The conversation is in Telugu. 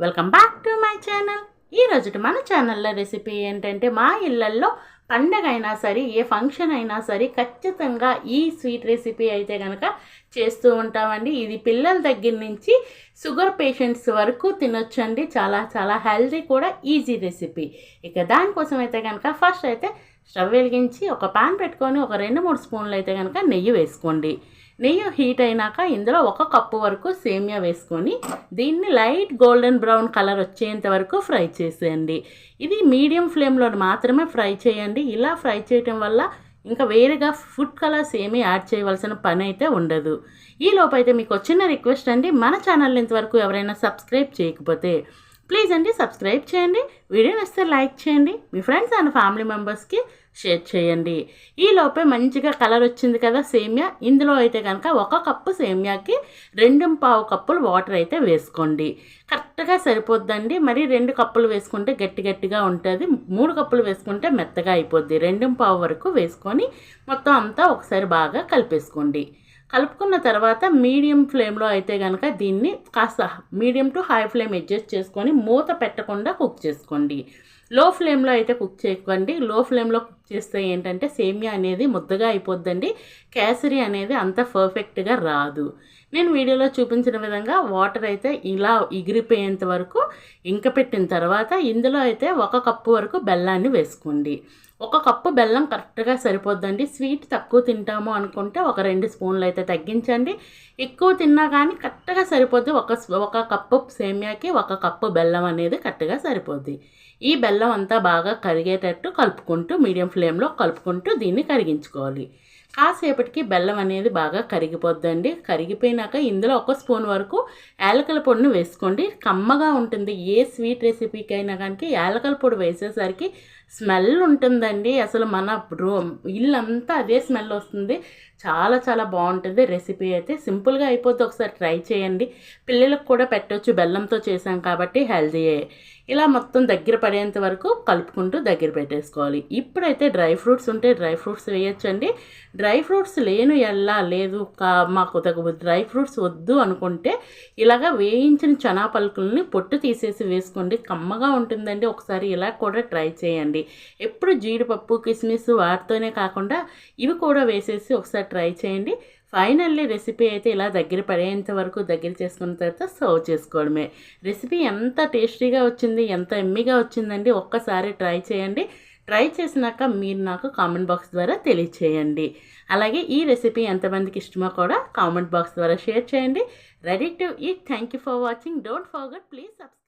Welcome back to my channel. ఈరోజు మన ఛానల్లో రెసిపీ ఏంటంటే, మా ఇళ్ళల్లో పండగ అయినా సరే, ఏ ఫంక్షన్ అయినా సరే ఖచ్చితంగా ఈ స్వీట్ రెసిపీ అయితే కనుక చేస్తూ ఉంటామండి. ఇది పిల్లల దగ్గర నుంచి షుగర్ పేషెంట్స్ వరకు తినొచ్చండి. చాలా చాలా హెల్తీ కూడా, ఈజీ రెసిపీ. ఇక దానికోసం అయితే కనుక ఫస్ట్ అయితే స్టవ్ వెలిగించి ఒక పాన్ పెట్టుకొని ఒక 2-3 స్పూన్లు అయితే కనుక నెయ్యి వేసుకోండి. నెయ్యి హీట్ అయినాక ఇందులో 1 కప్పు వరకు సేమియా వేసుకొని దీన్ని లైట్ గోల్డెన్ బ్రౌన్ కలర్ వచ్చేంత వరకు ఫ్రై చేసేయండి. ఇది మీడియం ఫ్లేమ్లో మాత్రమే ఫ్రై చేయండి. ఇలా ఫ్రై చేయటం వల్ల ఇంకా వేరేగా ఫుడ్ కలర్స్ ఏమీ యాడ్ చేయవలసిన పని అయితే ఉండదు. ఈ లోపైతే మీకు వచ్చిన రిక్వెస్ట్ అండి, మన ఛానల్ ఇంతవరకు ఎవరైనా సబ్స్క్రైబ్ చేయకపోతే ప్లీజ్ అండి సబ్స్క్రైబ్ చేయండి. వీడియో నచ్చితే లైక్ చేయండి, మీ ఫ్రెండ్స్ అండ్ ఫ్యామిలీ మెంబర్స్కి షేర్ చేయండి. ఈ లోపే మంచిగా కలర్ వచ్చింది కదా సేమియా, ఇందులో అయితే కనుక 1 కప్పు సేమియాకి 2.25 కప్పులు వాటర్ అయితే వేసుకోండి. కరెక్ట్గా సరిపోద్దండి. మరి 2 కప్పులు వేసుకుంటే గట్టి గట్టిగా ఉంటుంది, 3 కప్పులు వేసుకుంటే మెత్తగా అయిపోద్ది. 2.25 వరకు వేసుకొని మొత్తం అంతా ఒకసారి బాగా కలిపేసుకోండి. కలుపుకున్న తర్వాత మీడియం ఫ్లేమ్లో అయితే కనుక దీన్ని కాస్త medium to high flame adjust చేసుకొని మూత పెట్టకుండా కుక్ చేసుకోండి. లో ఫ్లేమ్లో అయితే కుక్ చేయకండి. లో ఫ్లేమ్లో కుక్ చేస్తే ఏంటంటే సేమియా అనేది ముద్దగా అయిపోద్దండి, కేసరి అనేది అంత పర్ఫెక్ట్గా రాదు. నేను వీడియోలో చూపించిన విధంగా వాటర్ అయితే ఇలా ఎగిరిపోయేంత వరకు ఇంకపెట్టిన తర్వాత ఇందులో అయితే 1 కప్పు వరకు బెల్లాన్ని వేసుకోండి. 1 కప్పు బెల్లం కరెక్ట్గా సరిపోద్దండి. స్వీట్ తక్కువ తింటాము అనుకుంటే ఒక 2 స్పూన్లు అయితే తగ్గించండి. ఎక్కువ తిన్నా కానీ కరెక్ట్గా సరిపోద్ది. 1 కప్పు సేమియాకి 1 కప్పు బెల్లం అనేది కరెక్ట్గా సరిపోద్ది. ఈ బెల్లం అంతా బాగా కరిగేటట్టు కలుపుకుంటూ మీడియం ఫ్లేమ్లో కలుపుకుంటూ దీన్ని కరిగించుకోవాలి. కాసేపటికి బెల్లం అనేది బాగా కరిగిపోద్దండి. కరిగిపోయినాక ఇందులో 1 స్పూన్ వరకు యాలకుల పొడిని వేసుకోండి. కమ్మగా ఉంటుంది. ఏ స్వీట్ రెసిపీకైనా కానీ యాలకుల పొడి వేసేసరికి స్మెల్ ఉంటుందండి. అసలు మన ఇల్లంతా అదే స్మెల్ వస్తుంది. చాలా చాలా బాగుంటుంది రెసిపీ అయితే. సింపుల్గా అయిపోద్ది. ఒకసారి ట్రై చేయండి. పిల్లలకు కూడా పెట్టవచ్చు, బెల్లంతో చేసాం కాబట్టి హెల్తీయే. ఇలా మొత్తం దగ్గర పడేంత వరకు కలుపుకుంటూ దగ్గర పెట్టేసుకోవాలి. ఇప్పుడైతే డ్రై ఫ్రూట్స్ ఉంటే డ్రై ఫ్రూట్స్ వేయచ్చండి. డ్రై ఫ్రూట్స్ లేదు మాకు డ్రై ఫ్రూట్స్ వద్దు అనుకుంటే ఇలాగ వేయించిన చనా పలుకుల్ని పొట్టు తీసేసి వేసుకోండి. కమ్మగా ఉంటుందండి. ఒకసారి ఇలా కూడా ట్రై చేయండి. ఎప్పుడు జీడిపప్పు కిస్మిస్ వాటితోనే కాకుండా ఇవి కూడా వేసేసి ఒకసారి ట్రై చేయండి. ఫైనల్లీ రెసిపీ అయితే ఇలా దగ్గర పడేంత వరకు దగ్గర చేసుకున్న తర్వాత సర్వ్ చేసుకోవడమే. రెసిపీ ఎంత టేస్టీగా వచ్చింది, ఎంత ఎమ్మీగా వచ్చిందండి. ఒక్కసారి ట్రై చేయండి. ట్రై చేసినాక మీరు నాకు కామెంట్ బాక్స్ ద్వారా తెలియచేయండి. అలాగే ఈ రెసిపీ ఎంతమందికి ఇష్టమో కూడా కామెంట్ బాక్స్ ద్వారా షేర్ చేయండి. Ready to eat. Thank you for watching. Don't forget, please subscribe.